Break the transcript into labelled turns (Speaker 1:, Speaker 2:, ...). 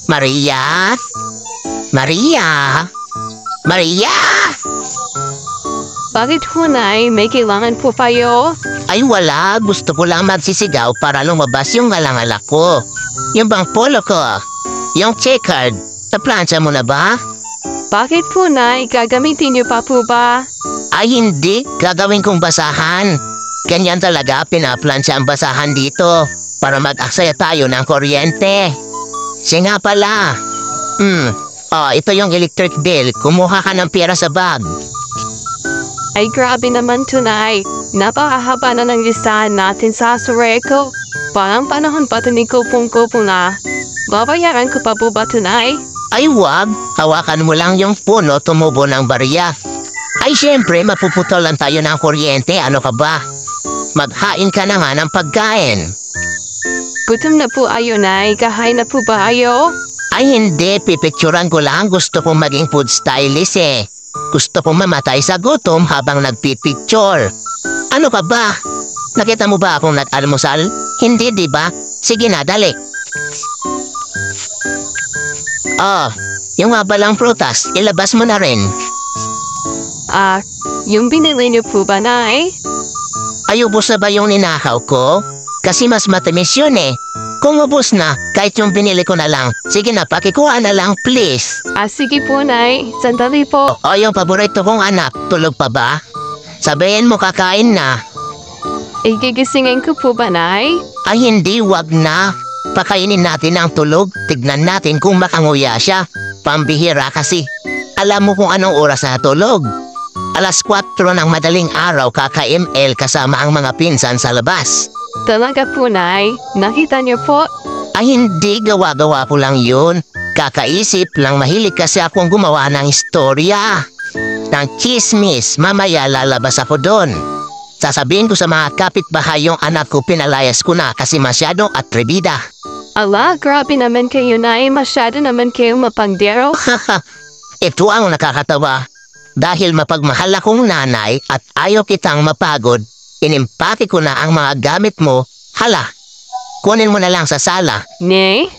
Speaker 1: Maria? Maria? Maria?
Speaker 2: Bakit ho, Nay? May kailangan po kayo?
Speaker 1: Ay wala, gusto ko lang magsisigaw para lumabas yung ngalangalak ko. Yung bang polo ko, yung checkered, naplansya mo na ba?
Speaker 2: Bakit po, Nay? Gagamitin niyo pa po ba?
Speaker 1: Ay hindi, gagawin kong basahan. Ganyan talaga pinaplansya ang basahan dito para mag-aksaya tayo ng kuryente. Siya nga pala. Ito yung electric bill. Kumuha ka ng pera sa bag.
Speaker 2: Ay, grabe naman to, Nay. Napakahaba na ng listahan natin sa Sureko. Parang panahon pa ito ni Kupong-Kupong na. Babayaran ko pa po ba ito, Nay?
Speaker 1: Ay wag, hawakan mo lang yung puno tumubo ng barya. Ay syempre, mapuputolan tayo ng kuryente. Ano ka ba? Maghain ka na nga ng pagkain.
Speaker 2: Gutom na po ayo, Nay. Kahain na po ba ayo?
Speaker 1: Ay hindi, pipicturan ko lang. Gusto kong maging food stylist eh. Gusto kong mamatay sa gutom habang nagpipicture. Ano ka ba? Nakita mo ba akong nag-almusal? Hindi, di ba? Sige na, dali. Yung nga balang prutas, ilabas mo na rin.
Speaker 2: Yung binili niyo po ba, Nay?
Speaker 1: Ay, ubos na ba yung ninakaw ko? Kasi mas matamis yun eh. Kung ubos na, kahit yung binili ko na lang. Sige na, pakikuha na lang, please.
Speaker 2: Sige po, Nay. Sandali po.
Speaker 1: Yung paborito kong anak, tulog pa ba? Sabihin mo kakain na.
Speaker 2: Gigisingin ko po ba, Nay?
Speaker 1: Ay hindi, wag na. Pakainin natin ang tulog. Tignan natin kung makanguya siya. Pambihira kasi. Alam mo kung anong oras na tulog. 4:00 ng madaling araw kaka-ML kasama ang mga pinsan sa labas.
Speaker 2: Talaga po, Nay. Nakita niyo po?
Speaker 1: Ay hindi, gawa-gawa ko lang yun. Kakaisip lang, mahilig kasi akong gumawa ng istorya. Ng chismis, mamaya lalabas ako doon. Sasabihin ko sa mga kapitbahay yung anak ko pinalayas ko na kasi masyadong atribida.
Speaker 2: Ala, grabe naman kayo, Nay. Masyado naman kayo mapangdero.
Speaker 1: Ito ang nakakatawa. Dahil mapagmahal akong nanay at ayaw kitang mapagod, inimpake ko na ang mga gamit mo. Hala, kunin mo na lang sa sala.
Speaker 2: Nay?